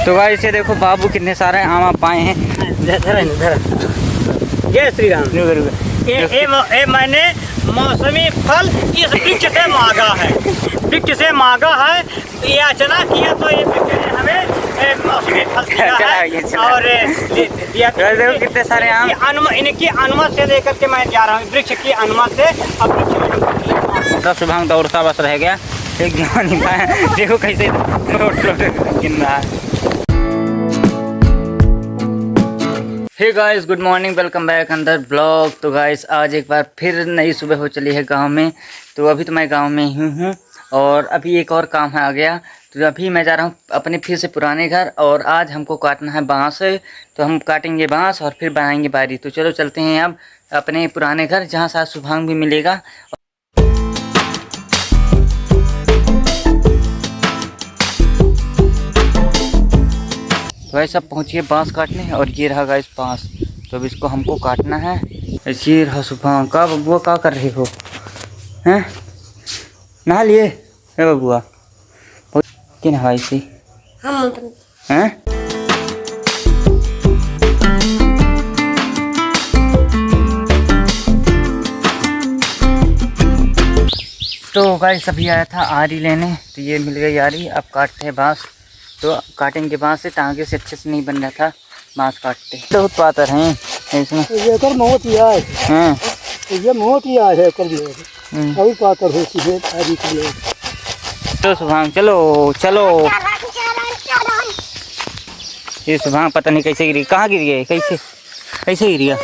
तो भाई इसे देखो बाबू कितने सारे आम पाए हैं। जय श्री राम। ये मैंने मौसमी फल इस वृक्ष से मांगा है, वृक्ष से मांगा है। याचना किया तो ये वृक्ष ने हमें मौसमी फल दिया है और दिया। देखो कितने सारे आम। इनकी अनुमति से लेकर के मैं जा रहा हूँ, वृक्ष की अनुमति से। अब वृक्ष तब सुबह दौड़ता बस रह गया, एक गिरा नहीं पाया। देखो कैसे गिन रहा है। Hey guys, good morning, welcome back अंदर ब्लॉग। तो गाइस आज एक बार फिर नई सुबह हो चली है गांव में। तो अभी तो मैं गांव में ही हूँ और अभी एक और काम है आ गया। तो अभी मैं जा रहा हूँ अपने फिर से पुराने घर और आज हमको काटना है बांस। तो हम काटेंगे बांस और फिर बनाएंगे बारी। तो चलो चलते हैं अब अपने पुराने घर, जहाँ साथ सुभांग भी मिलेगा। तो भाई सब पहुँचिए बांस काटने और ये रहा गाइस बांस। तो अब इसको हमको काटना है। ये रहा सुभांग का। बबुआ क्या कर रहे हो? हैं नहा लिए? है बबुआ कि नहाई सी हैं? तो गाइस अभी आया था आरी लेने, तो ये मिल गई आरी। अब काटते हैं बांस। तो काटेंगे बांस से, टांगे से अच्छे से नहीं बन रहा था बांस काटते। बहुत पातर हैं इसमें। ये मोट है, हाँ ये मोट है कर अभी पातर होती है आदि के लिए। तो सुभांग चलो चलो। ये सुभांग पता नहीं कैसे गिरी, कहाँ गिर गए, कैसे कैसे गिर गया?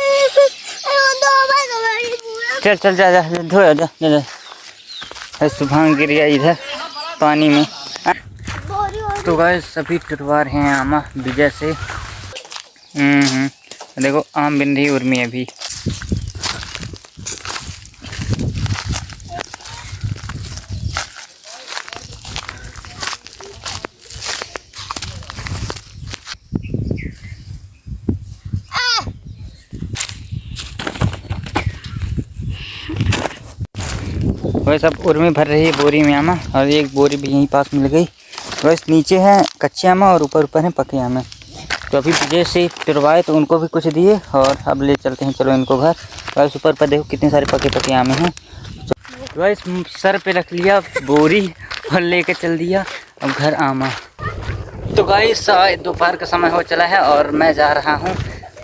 चल चल जा जा धो जा जा। सुभांग गिर गया इधर पानी में। तो गाइस अभी टुटवा रहे हैं आमा विजय से। देखो आम बिन रही उर्मी अभी। वह सब उर्मी भर रही है बोरी में आमा, और एक बोरी भी यहीं पास मिल गई। बस नीचे है कच्चे आम और ऊपर ऊपर है पके आम। तो अभी विजय से टुरवाए तो उनको भी कुछ दिए और अब ले चलते हैं चलो इनको घर। बस ऊपर पर देखो कितने सारे पके पके आम हैं। तो बस सर पे रख लिया बोरी और लेकर चल दिया अब घर आमा। तो गाइस दोपहर का समय हो चला है और मैं जा रहा हूँ।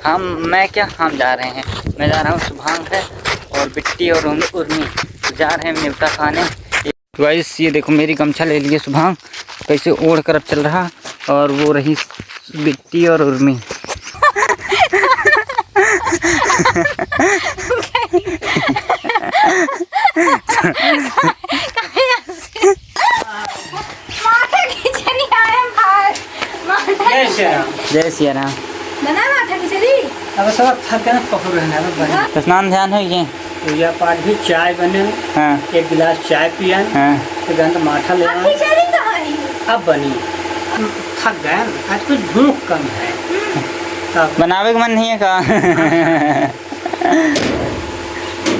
हम जा रहे हैं। मैं जा रहा हूँ, सुभांग है और बिट्टी और उर्मी जा रहे हैं न्योता खाने। तो गाइस ये देखो मेरी गमछा ले लिए सुभांग, कैसे ओढ़ कर अब चल रहा, और वो रही बिट्टी और उर्मी। जय श्री राम। तो स्नान ध्यान हो गए, पूजा पाठ भी, चाय बने, हाँ एक गिलास चाय पिया, हाँ तो गंद माठा ले अब बनी। थक गए आज, कुछ भूख कम है तब बनावे का मन नहीं है का?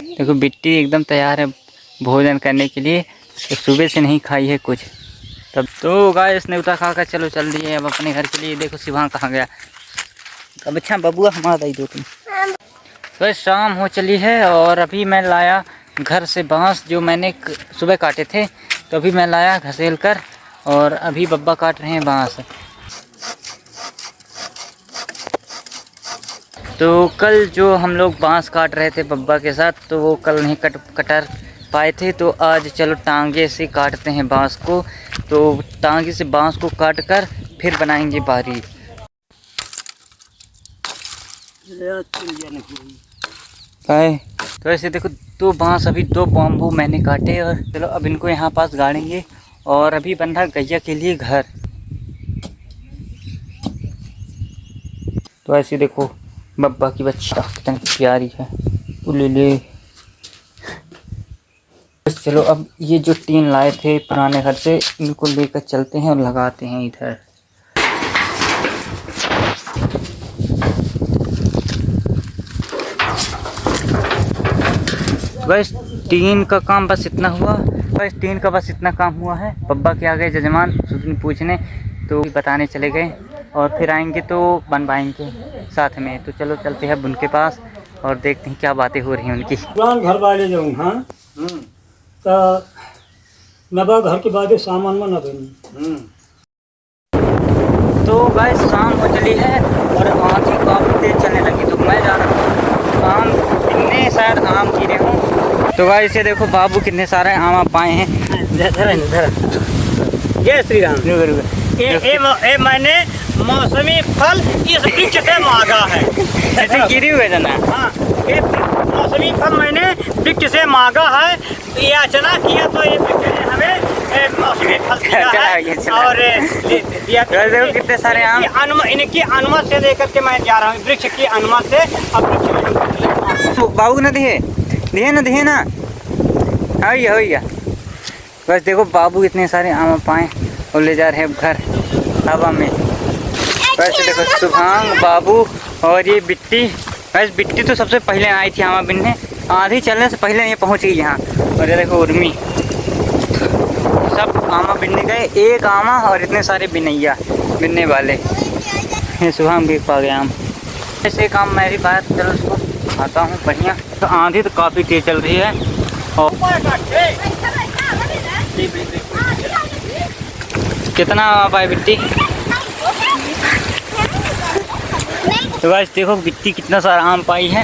देखो बिट्टी एकदम तैयार है भोजन करने के लिए। तो सुबह से नहीं खाई है कुछ तब। तो गाइस न्योता खा कर चलो चल दिए अब अपने घर के लिए। देखो सुभांग कहाँ गया? अब अच्छा बबुआ हमारा ही दो तुम। तो शाम हो चली है और अभी मैं लाया घर से बांस जो मैंने सुबह काटे थे। तो अभी मैं लाया घसेल कर और अभी बब्बा काट रहे हैं बांस। तो कल जो हम लोग बांस काट रहे थे बब्बा के साथ, तो वो कल नहीं कटर पाए थे। तो आज चलो टांगे से काटते हैं बांस को। तो टांगे से बांस को काट कर फिर बनाएंगे बारी। तो ऐसे देखो दो बांस, अभी दो बाम्बू मैंने काटे और चलो अब इनको यहाँ पास गाड़ेंगे। और अभी बन रहा गैया के लिए घर। तो ऐसे देखो बब्बा की बच्चा कितनी प्यारी है, ले। चलो अब ये जो टीन लाए थे पुराने घर से, इनको लेकर चलते हैं और लगाते हैं इधर। बस टीन का काम बस इतना हुआ। बस टीन का बस इतना काम हुआ है। बब्बा के आ गए जजमान पूछने, तो बताने चले गए। और फिर आएंगे तो बन पाएंगे साथ में। तो चलो चलते हैं उनके पास और देखते हैं क्या बातें हो रही हैं उनकी। पुरान घर वाले जो हाँ तो नवा घर के बाद सामान में न बनी। तो गाइस शाम हो चली है और आँधी काफ़ी तेज चलने लगी। तो मैं जा रहा हूँ आम कितने शायद आम गिरे हों। तो गाइस ये देखो बाबू कितने सारे आम आप पाए हैं। जय श्री राम। ये मैंने मौसमी फल इस वृक्ष से मांगा है। ऐसे गिरी हुए जना। हाँ, ये मौसमी फल मैंने वृक्ष से मांगा है। ये याचना किया तो ये वृक्ष ने हमें मौसमी फल दिया है और दिया। देखो कितने सारे आम। इनकी अनुमति से लेकर के मैं जा रहा हूँ, वृक्ष की अनुमति से। अब वृक्ष बाबू ना दिए ना हो बस देखो बाबू इतने सारे आम पाए और ले जा रहे हैं घर हवा में। वैसे देखो सुभांग बाबू और ये बिट्टी। वैसे बिट्टी तो सबसे पहले आई थी आमा बिनने, आधी चलने से पहले ये पहुंच गई यहाँ। और ये देखो उर्मी सब आमा बिनने गए, एक आमा और इतने सारे बिनैया बिनने वाले। ये सुभांग भी पा गया आम। ऐसे काम मेरी बात, चलो उसको खाता हूँ बढ़िया। तो आंधी तो काफ़ी तेज चल रही है और कितना आम पाए बिट्टी। तो गाइस देखो बिट्टी कितना सारा आम पाई है।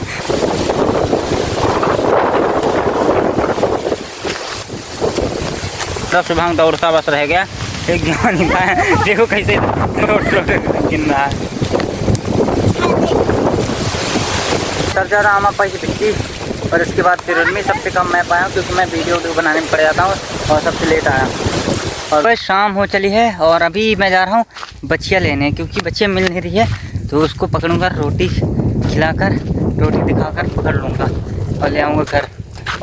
तब सुबह दौड़ता बस रह गया, एक गिरा नहीं पाया। देखो कैसे गिन रहा है। सब ज़्यादा आम पाई बिट्टी और इसके बाद फिर उनमें सबसे कम मैं पाया क्योंकि मैं वीडियो बनाने में पड़ जाता हूँ और सबसे लेट आया। और बस शाम हो चली है और अभी मैं जा रहा हूँ बच्चियाँ लेने, क्योंकि बच्चियाँ मिल नहीं रही है। तो उसको पकड़ूंगा, रोटी खिलाकर रोटी दिखाकर पकड़ लूँगा और ले आऊँगा घर।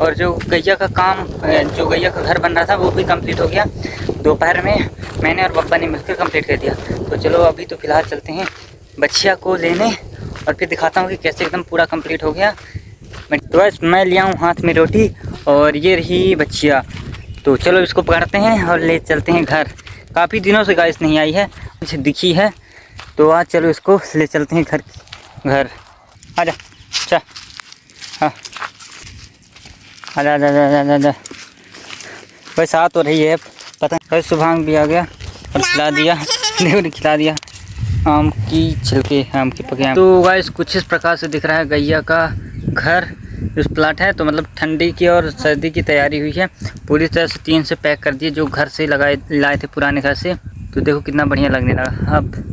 और जो गैया का काम, जो गैया का घर बन रहा था वो भी कंप्लीट हो गया। दोपहर में मैंने और पापा ने मिलकर कंप्लीट कर दिया। तो चलो अभी तो फ़िलहाल चलते हैं बच्चियाँ को लेने और फिर दिखाता हूँ कि कैसे एकदम पूरा कंप्लीट हो गया। तो बस मैं लिया हूँ हाथ में रोटी और ये रही बच्चियाँ। तो चलो इसको पकड़ते हैं और ले चलते हैं घर। काफ़ी दिनों से गाइस नहीं आई है, मुझे दिखी है। तो आज चलो इसको ले चलते हैं घर। आजा अच्छा हाँ आजा। बस आ तो रही है पता। बस सुभांग भी आ गया और खिला दिया। देखो खिला दिया आम की छिलके, आम की पके आम। तो गाइस कुछ इस प्रकार से दिख रहा है गैया का घर। इस प्लाट है तो मतलब ठंडी की और सर्दी की तैयारी हुई है। पूरी तरह से टीन से पैक कर दिए जो घर से लाए थे पुराने घर से। तो देखो कितना बढ़िया लगने लगा अब।